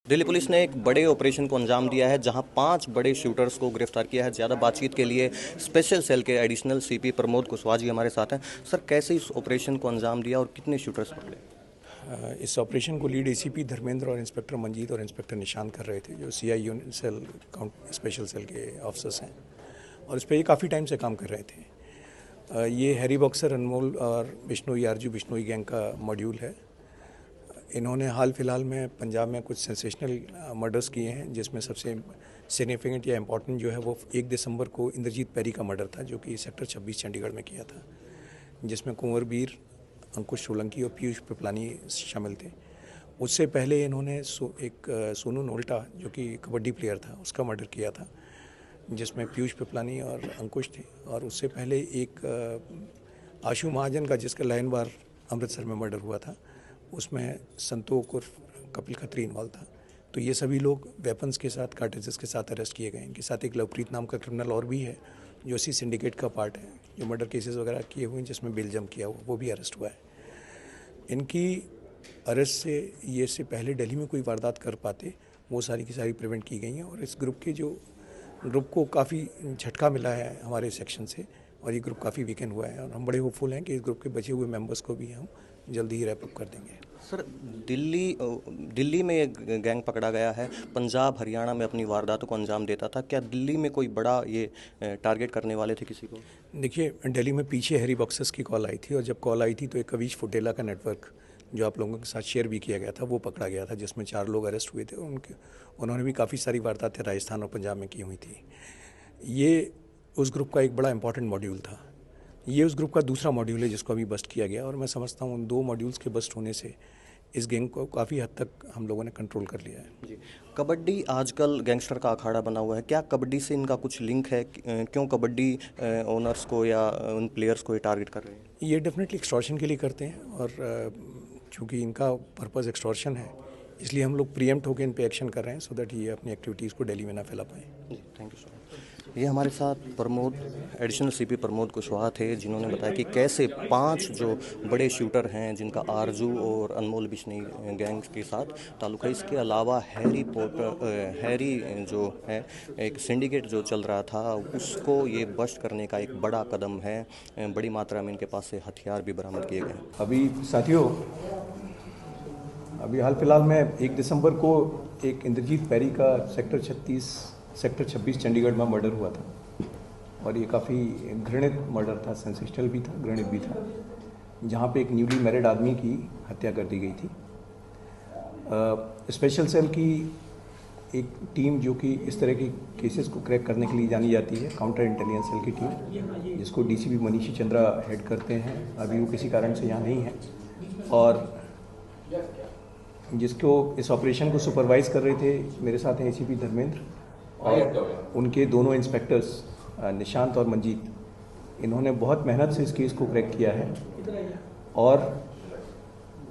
Delhi police ने एक बड़े ऑपरेशन को अंजाम दिया है जहां 5 बड़े शूटर्स को गिरफ्तार किया है। ज़्यादा बातचीत के लिए स्पेशल सेल के एडिशनल सीपी प्रमोद कुशवाहा जी हमारे साथ हैं। सर, कैसे इस ऑपरेशन को अंजाम दिया और कितने शूटर्स पकड़े? इस ऑपरेशन को लीड एसीपी धर्मेंद्र और इंस्पेक्टर मंजीत और इंस्पेक्टर निशांत कर रहे थे, जो CI unit cell count special cell के ऑफिसर्स हैं, और इस पर ये काफ़ी टाइम से काम कर रहे थे। ये हैरी बॉक्सर, अनमोल और बिश्नोई, आरजू बिश्नोई गैंग का मॉड्यूल है। इन्होंने हाल फिलहाल में पंजाब में कुछ सेंसेशनल मर्डर्स किए हैं, जिसमें सबसे सिग्निफिकेंट या इम्पॉर्टेंट जो है वो 1 दिसंबर को इंद्रजीत पैरी का मर्डर था, जो कि सेक्टर 26 चंडीगढ़ में किया था, जिसमें कुंवर वीर, अंकुश सोलंकी और पीयूष पिपलानी शामिल थे। उससे पहले इन्होंने सोनू नोल्टा, जो कि कबड्डी प्लेयर था, उसका मर्डर किया था, जिसमें पीयूष पिपलानी और अंकुश थे। और उससे पहले एक आशु महाजन का, जिसका लाइन बार अमृतसर में मर्डर हुआ था, उसमें संतोख और कपिल खत्री इन्वॉल्व था। तो ये सभी लोग वेपन्स के साथ, कार्टेजेस के साथ अरेस्ट किए गए। इनके साथ एक लवप्रीत नाम का क्रिमिनल और भी है, जो इसी सिंडिकेट का पार्ट है, जो मर्डर केसेस वगैरह किए हुए हैं, जिसमें बेल्जियम किया हुआ, वो भी अरेस्ट हुआ है। इनकी अरेस्ट से ये से पहले दिल्ली में कोई वारदात कर पाते, वो सारी की सारी प्रिवेंट की गई हैं। और इस ग्रुप को काफ़ी झटका मिला है हमारे सेक्शन से, और ये ग्रुप काफ़ी वीकेंड हुआ है। और हम बड़े होपफुल हैं कि इस ग्रुप के बचे हुए मेंबर्स को भी हम जल्दी ही रैप अप कर देंगे। सर, दिल्ली में एक गैंग पकड़ा गया है, पंजाब हरियाणा में अपनी वारदातों को अंजाम देता था। क्या दिल्ली में कोई बड़ा ये टारगेट करने वाले थे किसी को? देखिए, दिल्ली में पीछे हैरी बॉक्सर्स की कॉल आई थी, और जब कॉल आई थी तो एक कवीश फुटेला का नेटवर्क, जो आप लोगों के साथ शेयर भी किया गया था, वो पकड़ा गया था, जिसमें 4 लोग अरेस्ट हुए थे। उन्होंने भी काफ़ी सारी वारदातें राजस्थान और पंजाब में की हुई थी। ये उस ग्रुप का एक बड़ा इंपॉर्टेंट मॉड्यूल था। ये उस ग्रुप का दूसरा मॉड्यूल है जिसको अभी बस्ट किया गया, और मैं समझता हूँ उन 2 मॉड्यूल्स के बस्ट होने से इस गैंग को काफ़ी हद तक हम लोगों ने कंट्रोल कर लिया है। जी, कबड्डी आजकल गैंगस्टर का अखाड़ा बना हुआ है। क्या कबड्डी से इनका कुछ लिंक है? क्यों कबड्डी ओनर्स को या उन प्लेयर्स को ये टारगेट कर रहे हैं? ये डेफिनेटली एक्सटॉर्शन के लिए करते हैं, और चूँकि इनका पर्पज़ एक्सटॉर्शन है, इसलिए हम लोग प्रीएम्प्ट होकर इन पे एक्शन कर रहे हैं, सो दैट ये अपनी एक्टिविटीज़ को दिल्ली में ना फैला पाएँ। जी, थैंक यू सो मच। ये हमारे साथ एडिशनल सीपी प्रमोद कुशवाहा थे, जिन्होंने बताया कि कैसे 5 जो बड़े शूटर हैं, जिनका आरजू और अनमोल बिश्नोई गैंग के साथ ताल्लुक है। इसके अलावा हैरी जो है, एक सिंडिकेट जो चल रहा था, उसको ये बस्ट करने का एक बड़ा कदम है। बड़ी मात्रा में इनके पास से हथियार भी बरामद किए गए। अभी साथियों, अभी हाल फिलहाल में 1 दिसंबर को एक इंद्रजीत पैरी का सेक्टर 26 चंडीगढ़ में मर्डर हुआ था, और ये काफ़ी घृणित मर्डर था, सेंसेशनल भी था, घृणित भी था, जहाँ पे एक न्यूली मैरिड आदमी की हत्या कर दी गई थी। स्पेशल सेल की एक टीम, जो कि इस तरह के केसेस को क्रैक करने के लिए जानी जाती है, काउंटर इंटेलिजेंस सेल की टीम, जिसको डीसीपी मनीषी चंद्रा हेड करते हैं, अभी वो किसी कारण से यहाँ नहीं है, और जिसको इस ऑपरेशन को सुपरवाइज कर रहे थे मेरे साथ हैं एसीपी धर्मेंद्र और उनके दोनों इंस्पेक्टर्स निशांत और मंजीत। इन्होंने बहुत मेहनत से इस केस को क्रैक किया है, और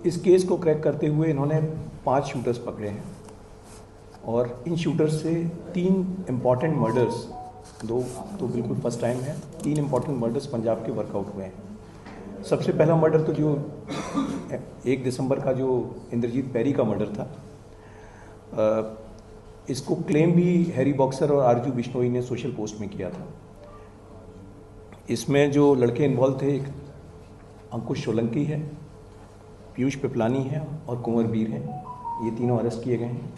इस केस को क्रैक करते हुए इन्होंने 5 शूटर्स पकड़े हैं, और इन शूटर्स से 3 इम्पॉर्टेंट मर्डर्स, 2 तो बिल्कुल फर्स्ट टाइम है, 3 इम्पॉर्टेंट मर्डर्स पंजाब के वर्कआउट हुए हैं। सबसे पहला मर्डर तो जो 1 दिसंबर का जो इंद्रजीत पैरी का मर्डर था, इसको क्लेम भी हैरी बॉक्सर और आरजू बिश्नोई ने सोशल पोस्ट में किया था। इसमें जो लड़के इन्वॉल्व थे, एक अंकुश सोलंकी है, पीयूष पिपलानी है और कुंवर वीर है। ये तीनों अरेस्ट किए गए हैं।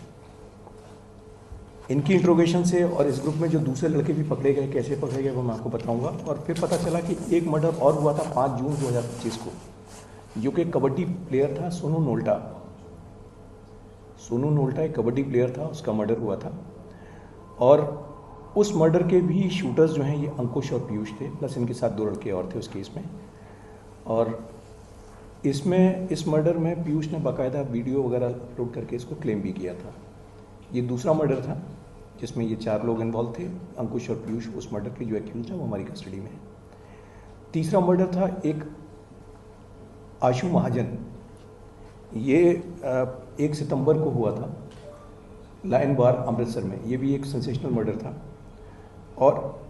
इनकी इंट्रोगेशन से और इस ग्रुप में जो दूसरे लड़के भी पकड़े गए, कैसे पकड़े गए वो मैं आपको बताऊंगा। और फिर पता चला कि एक मर्डर और हुआ था 5 जून 2025 को, जो कि कबड्डी प्लेयर था सोनू नोल्टा। सोनू नोल्टा एक कबड्डी प्लेयर था, उसका मर्डर हुआ था, और उस मर्डर के भी शूटर्स जो हैं ये अंकुश और पीयूष थे, प्लस इनके साथ 2 लड़के और थे उस केस में। और इस मर्डर में पीयूष ने बाकायदा वीडियो वगैरह अपलोड करके इसको क्लेम भी किया था। ये दूसरा मर्डर था जिसमें ये 4 लोग इन्वॉल्व थे, अंकुश और पीयूष। उस मर्डर के जो एक्यूज था वो हमारी कस्टडी में है। तीसरा मर्डर था एक आशु महाजन। ये 1 सितंबर को हुआ था लाइन बार अमृतसर में। ये भी एक सेंसेशनल मर्डर था, और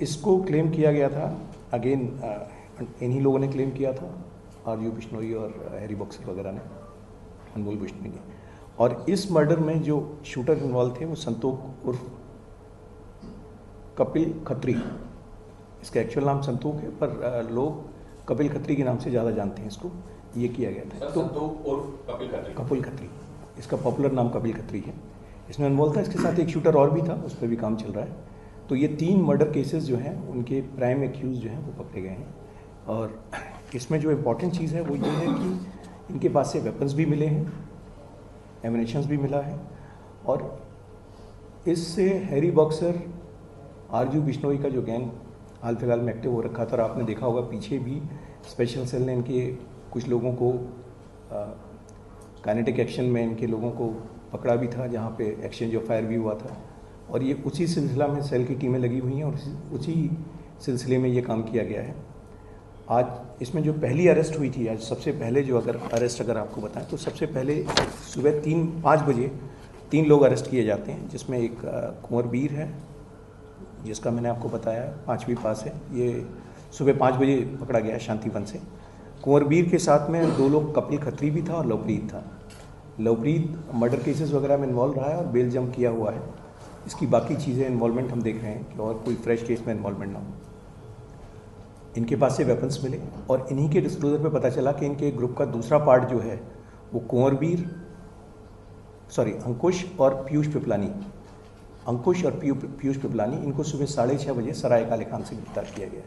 इसको क्लेम किया गया था, अगेन इन्हीं लोगों ने क्लेम किया था, आरजू बिश्नोई और हैरी बॉक्सर वगैरह ने, अनमोल बिश्नोई ने। और इस मर्डर में जो शूटर इन्वॉल्व थे वो संतोष उर्फ कपिल खत्री, इसका एक्चुअल नाम संतोष है पर लोग कपिल खत्री के नाम से ज़्यादा जानते हैं इसको, ये किया गया था। तो कपिल खत्री, इसका पॉपुलर नाम कपिल खत्री है, इसमें इन्वॉल्व था। इसके साथ एक शूटर और भी था, उस पर भी काम चल रहा है। तो ये 3 मर्डर केसेस जो हैं उनके प्राइम एक्यूज जो हैं वो पकड़े गए हैं। और इसमें जो इम्पोर्टेंट चीज़ है वो ये है कि इनके पास से वेपन्स भी मिले हैं, एमिनेशंस भी मिला है, और इससे हैरी बॉक्सर आरजू बिश्नोई का जो गैंग हाल फिलहाल में एक्टिव हो रखा था, और आपने देखा होगा पीछे भी स्पेशल सेल ने इनके कुछ लोगों को काइनेटिक एक्शन में इनके लोगों को पकड़ा भी था, जहाँ पे एक्सचेंज ऑफ फायर भी हुआ था। और ये उसी सिलसिला में सेल की टीमें लगी हुई हैं और उसी सिलसिले में ये काम किया गया है। आज इसमें जो पहली अरेस्ट हुई थी, आज सबसे पहले जो अरेस्ट अगर आपको बताएं तो सबसे पहले सुबह 5 बजे 3 लोग अरेस्ट किए जाते हैं, जिसमें एक कुंवर बीर है जिसका मैंने आपको बताया 5वीं पास है, ये सुबह 5 बजे पकड़ा गया शांतिवन से। कुंवर बीर के साथ में 2 लोग कपिल खत्री भी था और लवप्रीत था। लवप्रीत मर्डर केसेस वगैरह में इन्वॉल्व रहा है और बेल जंप किया हुआ है। इसकी बाकी चीज़ें इन्वॉल्वमेंट हम देख रहे हैं कि और कोई फ्रेश केस में इन्वॉल्वमेंट ना हो। इनके पास से वेपन्स मिले और इन्हीं के डिस्क्लोजर पे पता चला कि इनके ग्रुप का दूसरा पार्ट जो है वो अंकुश और पीयूष पिपलानी, इनको सुबह 6:30 बजे सराय काले खान से गिरफ्तार किया गया।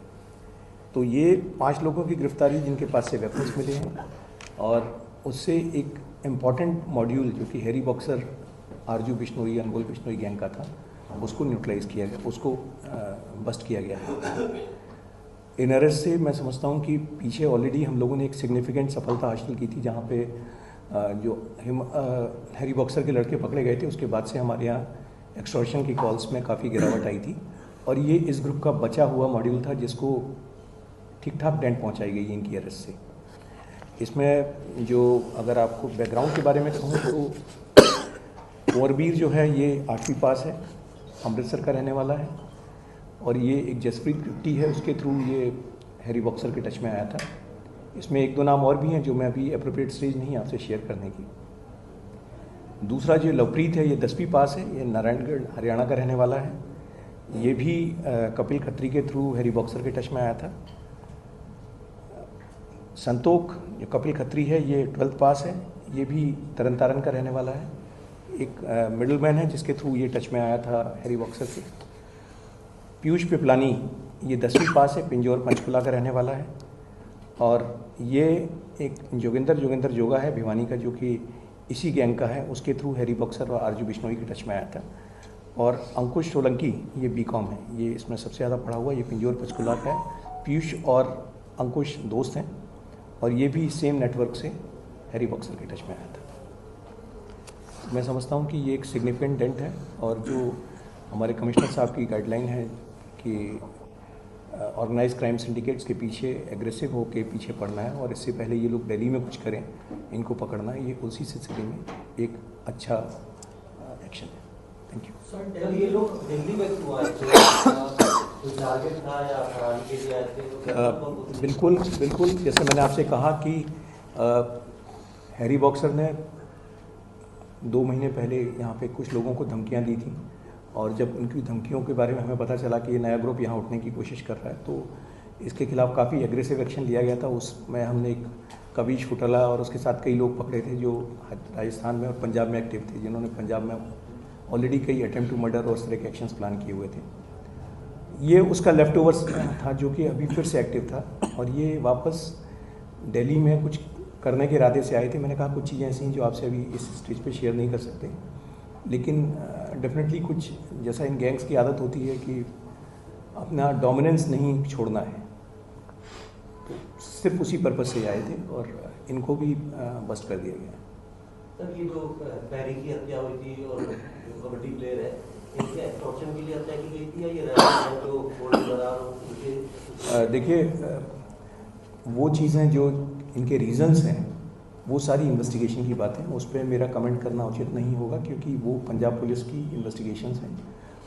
तो ये 5 लोगों की गिरफ्तारी जिनके पास से वेपन्स मिले हैं, और उससे एक इम्पॉर्टेंट मॉड्यूल जो कि हैरी बॉक्सर आरजू बिश्नोई अनमोल बिश्नोई गैंग का था, उसको न्यूट्रलाइज किया गया, उसको बस्ट किया गया है। इन अरेस्ट से मैं समझता हूँ कि पीछे ऑलरेडी हम लोगों ने एक सिग्निफिकेंट सफलता हासिल की थी, जहाँ पे जो हैरी बॉक्सर के लड़के पकड़े गए थे उसके बाद से हमारे यहाँ एक्सटॉर्शन की कॉल्स में काफ़ी गिरावट आई थी। और ये इस ग्रुप का बचा हुआ मॉड्यूल था जिसको ठीक ठाक डेंट पहुँचाई गई है इनकी अरेस्ट से। इसमें जो अगर आपको बैकग्राउंड के बारे में कहूँ तो कुंवरबीर जो है ये 8वीं पास है, अमृतसर का रहने वाला है, और ये एक जसप्रीत गिट्टी है, उसके थ्रू ये हैरी बॉक्सर के टच में आया था। इसमें 1-2 नाम और भी हैं जो मैं अभी अप्रोप्रिएट स्टेज नहीं आपसे शेयर करने की। दूसरा जो लवप्रीत है ये 10वीं पास है, ये नारायणगढ़ हरियाणा का रहने वाला है, ये भी कपिल खत्री के थ्रू हैरी बॉक्सर के टच में आया था। संतोष जो कपिल खत्री है ये 12th पास है, ये भी तरन तारण का रहने वाला है। एक मिडिल मैन है जिसके थ्रू ये टच में आया था हैरी बॉक्सर से। पीयूष पिपलानी ये 10वीं पास है, पिंजौर पंचकुला का रहने वाला है, और ये एक जोगिंदर जोगा है भिवानी का, जो कि इसी गैंग का है, उसके थ्रू हैरी बॉक्सर और आरजू बिश्नोई के टच में आया था। और अंकुश सोलंकी ये बीकॉम है, ये इसमें सबसे ज़्यादा पढ़ा हुआ, ये पिंजौर पंचकुला का है। पीयूष और अंकुश दोस्त हैं और ये भी सेम नेटवर्क से हैरी बॉक्सर के टच में आया था। मैं समझता हूँ कि ये एक सिग्निफिकेंट डेंट है, और जो हमारे कमिश्नर साहब की गाइडलाइन है कि ऑर्गेनाइज क्राइम सिंडिकेट्स के पीछे एग्रेसिव होकर पीछे पड़ना है, और इससे पहले ये लोग दिल्ली में कुछ करें, इनको पकड़ना है, ये उसी सिलसिले में एक अच्छा एक्शन है। Thank you. सर ये लोग दिल्ली में क्यों आए थे? कोई टारगेट था या फरारी के लिए आए थे? बिल्कुल जैसे मैंने आपसे कहा कि हैरी बॉक्सर ने 2 महीने पहले यहाँ पे कुछ लोगों को धमकियाँ दी थी, और जब उनकी धमकियों के बारे में हमें पता चला कि ये नया ग्रुप यहाँ उठने की कोशिश कर रहा है, तो इसके खिलाफ काफ़ी एग्रेसिव एक्शन लिया गया था। उसमें हमने एक कविश फुटला और उसके साथ कई लोग पकड़े थे जो राजस्थान में और पंजाब में एक्टिव थे, जिन्होंने पंजाब में ऑलरेडी कई अटेम्प्ट टू मर्डर और उस तरह के एक्शंस प्लान किए हुए थे। ये उसका लेफ्ट ओवर्स था जो कि अभी फिर से एक्टिव था, और ये वापस दिल्ली में कुछ करने के इरादे से आए थे। मैंने कहा कुछ चीज़ें ऐसी हैं जो आपसे अभी इस स्टेज पे शेयर नहीं कर सकते, लेकिन डेफिनेटली कुछ जैसा इन गैंग्स की आदत होती है कि अपना डोमिनेंस नहीं छोड़ना है, तो सिर्फ उसी पर्पज से आए थे और इनको भी बस्ट कर दिया गया। सर ये जो पैरी की हत्या हुई थी और जो कबड्डी प्लेयर है, इनके एक्सटॉर्शन के लिए हत्या की गई थी या ये जो गोल्ड बाजार? देखिए वो चीज़ें जो इनके रीजंस हैं वो सारी इन्वेस्टिगेशन की बात है, उस पर मेरा कमेंट करना उचित नहीं होगा, क्योंकि वो पंजाब पुलिस की इन्वेस्टिगेशंस हैं,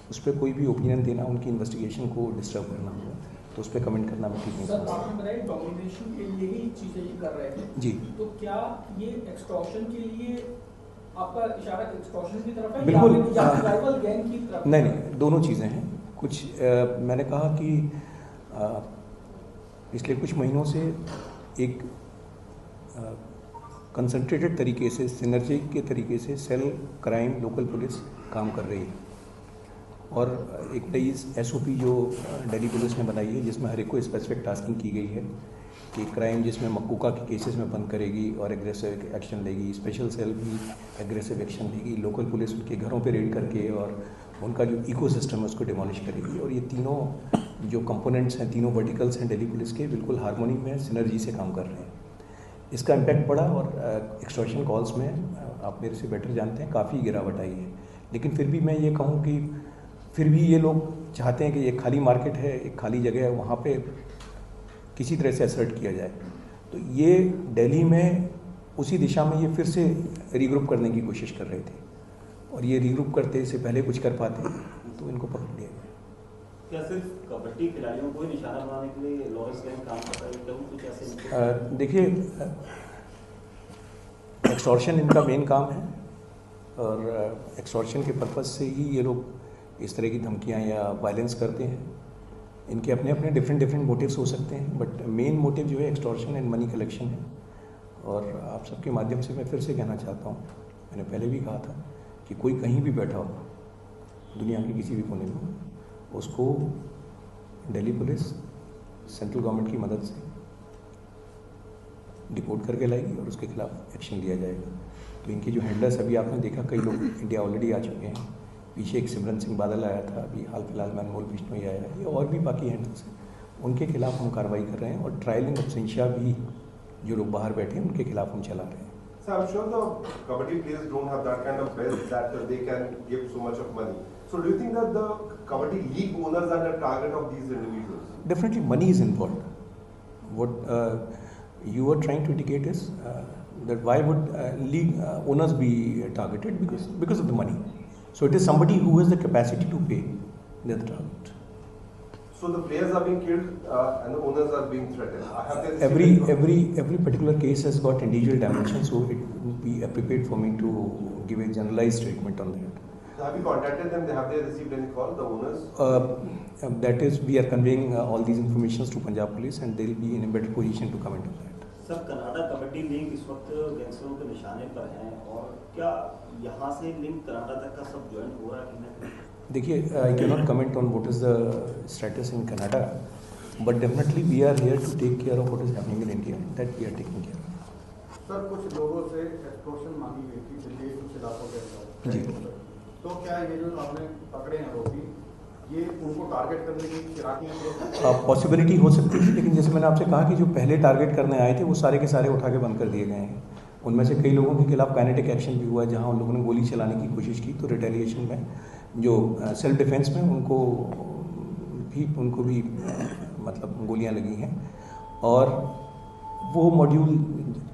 उस पर कोई भी ओपिनियन देना उनकी इन्वेस्टिगेशन को डिस्टर्ब करना होगा, तो उस पर कमेंट करना मैं ठीक नहीं सर, आपने बताया डोमिनेशन के लिए ही चीज़ें ये कर रहे थे जी। तो क्या ये एक्सटॉर्शन के लिए आपका इशारा एक्सटॉर्शन की तरफ है बिल्कुल, या राइवल गैंग की तरफ? नहीं नहीं, दोनों चीज़ें हैं। कुछ मैंने कहा कि पिछले कुछ महीनों से एक कंसंट्रेटेड तरीके से, सिनर्जी के तरीके से सेल क्राइम लोकल पुलिस काम कर रही है। और एक नई SOP जो दिल्ली पुलिस ने बनाई है, जिसमें हर एक को स्पेसिफिक टास्किंग की गई है कि क्राइम जिसमें मक्कुका के केसेस में बंद करेगी और एग्रेसिव एक्शन लेगी, स्पेशल सेल भी एग्रेसिव एक्शन लेगी, लोकल पुलिस उनके घरों पे रेड करके और उनका जो इकोसिस्टम है उसको डिमोलिश करेगी। और ये तीनों जो कंपोनेंट्स हैं, तीनों वर्टिकल्स हैं दिल्ली पुलिस के, बिल्कुल हारमोनी में सिनर्जी से काम कर रहे हैं। इसका इम्पैक्ट पड़ा और एक्सटॉर्शन कॉल्स में आप मेरे से बेटर जानते हैं काफ़ी गिरावट आई है। लेकिन फिर भी मैं ये कहूँ कि फिर भी ये लोग चाहते हैं कि एक खाली मार्केट है, एक खाली जगह है, वहाँ पे किसी तरह से असर्ट किया जाए। तो ये दिल्ली में उसी दिशा में ये फिर से रीग्रुप करने की कोशिश कर रहे थे और ये रीग्रुप करते से पहले कुछ कर पाते तो इनको पकड़ लिया गया। क्या सिर्फ कबड्डी खिलाड़ियों को ही निशाना बनाने के लिए लॉरेंस गैंग काम करता है, क्या कुछ ऐसे? देखिए, एक्सटॉर्शन इनका मेन काम है और एक्सटॉर्शन के पर्पज़ से ही ये लोग इस तरह की धमकियाँ या वायलेंस करते हैं। इनके अपने अपने डिफरेंट मोटिव्स हो सकते हैं, बट मेन मोटिव जो है एक्सटॉर्शन एंड मनी कलेक्शन है। और आप सबके माध्यम से मैं फिर से कहना चाहता हूँ, मैंने पहले भी कहा था कि कोई कहीं भी बैठा हो दुनिया के किसी भी कोने में, उसको दिल्ली पुलिस सेंट्रल गवर्नमेंट की मदद से डिपोर्ट करके लाएगी और उसके खिलाफ एक्शन लिया जाएगा। तो इनके जो हैंडलर्स, अभी आपने देखा कई लोग इंडिया ऑलरेडी आ चुके हैं। पीछे एक सिमरन सिंह बादल आया था, अभी हाल फिलहाल में अनमोल बिश्नोई आया है, ये और भी बाकी हैंडल्स हैं, उनके खिलाफ हम कार्रवाई कर रहे हैं। और ट्रायल इन एब्सेंशिया भी जो लोग बाहर बैठे हैं उनके खिलाफ हम चला रहे हैं। So I'm sure the kabaddi players don't have that kind of wealth that they can give so much of money. So do you think that the kabaddi league owners are the target of these individuals? Definitely money is involved. What you are trying to indicate is that why would league owners be targeted? Because of the money. So it is somebody who has the capacity to pay. They are the target. So the players are being killed and the owners are being threatened. Every particular case has got individual dimension, so it would be appropriate for me to give a generalized statement on that. Have you contacted them? Have they received any call, the owners? That is, we are conveying all these informations to Punjab Police, and they will be in a better position to comment on that. Sir, Canada kabaddi league इस वक्त गैंगस्टरों के निशाने पर है, और क्या यहाँ से लिंक कनाडा तक का सब ज्वाइन हो रहा है कि नहीं? देखिए, I cannot comment on what is the status in Canada, but definitely we are here to take care of what is happening in India, that we are taking care of. Sir, कुछ लोगों से extortion मांगी गई थी दिल्ली कुछ इलाकों के अंदर जी, तो क्या ये जो आपने पकड़े हैं आरोपी, ये उनको टारगेट करने की फिराकी पॉसिबिलिटी हो सकती है, लेकिन जैसे मैंने आपसे कहा कि जो पहले टारगेट करने आए थे वो सारे के सारे उठा के बंद कर दिए गए हैं। उनमें से कई लोगों के खिलाफ काइनेटिक एक्शन भी हुआ है, जहाँ उन लोगों ने गोली चलाने की कोशिश की, तो रिटेलिएशन में जो सेल्फ डिफेंस में उनको भी मतलब गोलियां लगी हैं। और वो मॉड्यूल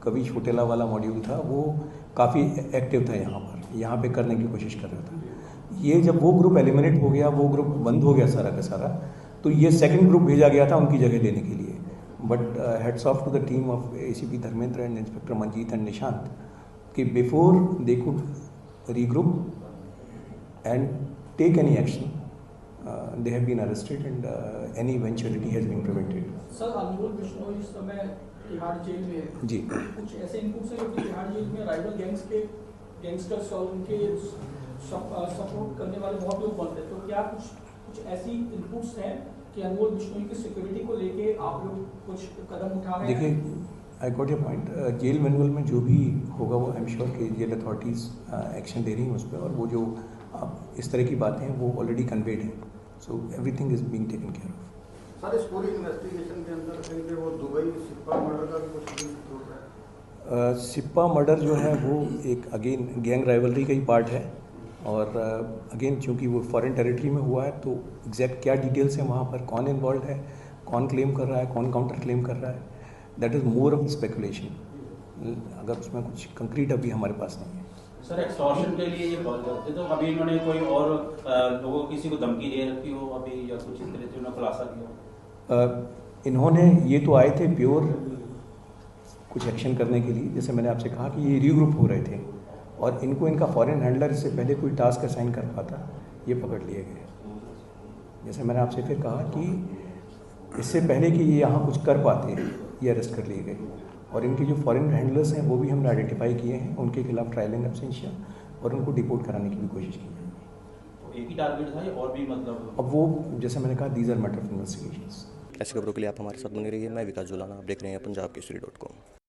कभी छोटेला वाला मॉड्यूल था, वो काफ़ी एक्टिव था यहाँ पे करने की कोशिश कर रहा था। ये जब वो ग्रुप एलिमिनेट हो गया, वो ग्रुप बंद हो गया सारा का सारा, तो ये सेकंड ग्रुप भेजा गया था उनकी जगह लेने के लिए। But heads off to the team of ACP Dharmendra and inspector Manjeet and Nishant कि before they could regroup and take any action, they have been arrested and any eventuality has been prevented. Sir, Anmol Bishnoi इस समय तिहाड़ जेल में है जी। कुछ ऐसे inputs हैं कि Tihar jail में राइवल गैंग्स के गैंगस्टर्स और उनके सपोर्ट करने वाले बहुत लोग बनते हैं, तो क्या कुछ ऐसी इनपुट्स हैं कि अनमोल बिश्नोई की सिक्योरिटी को लेके आप लोग कुछ कदम उठा रहे हैं? देखिए, I got your point. Jail manual में जो भी होगा वो आई एम श्योर कि जेल अथॉरिटीज़ एक्शन दे रही हैं उस पर, और वो जो इस तरह की बातें हैं वो ऑलरेडी कन्वेड हैं, so everything is being taken care of. Sir, इस पूरी इन्वेस्टिगेशन के अंदर कहीं पे वो दुबई सिप्पा मर्डर का भी कुछ लिंक हो रहा है? सिप्पा मर्डर जो है वो एक अगेन गैंग राइवलरी का ही पार्ट है, और अगेन चूंकि वो फॉरेन टेरिटरी में हुआ है, तो एग्जैक्ट क्या डिटेल्स हैं वहाँ पर, कौन इन्वॉल्व है, कौन क्लेम कर रहा है, कौन काउंटर क्लेम कर रहा है, that is more of speculation. अगर उसमें कुछ कंक्रीट अभी हमारे पास नहीं है। सर, एक्सटॉर्शन के लिए ये कॉल करते तो अभी इन्होंने कोई और लोगों किसी को धमकी दे रखी हो अभी, या कुछ इस तरह से उन्होंने खुलासा किया? इन्होंने ये तो आए थे प्योर कुछ एक्शन करने के लिए, जैसे मैंने आपसे कहा कि ये रीग्रुप हो रहे थे और इनको इनका फॉरेन हैंडलर इससे पहले कोई टास्क असाइन कर पाता, ये पकड़ लिए गए। जैसे मैंने आपसे फिर कहा कि इससे पहले कि ये यहाँ कुछ कर पाते ये अरेस्ट कर लिए गए, और इनके जो फॉरेन हैंडलर्स हैं वो भी हमने आइडेंटिफाई किए हैं, उनके खिलाफ ट्रायल इन एब्सेंशिया और उनको डिपोर्ट कराने की भी कोशिश की जाएगी। तो एक ही टारगेट था या और भी मतलब? अब वो जैसे मैंने कहा, these are matter of investigations. ऐसी खबरों के लिए आप हमारे साथ बने रहिए। मैं विकास जुलाना, आप देख रहे हैं पंजाब केसरी.com।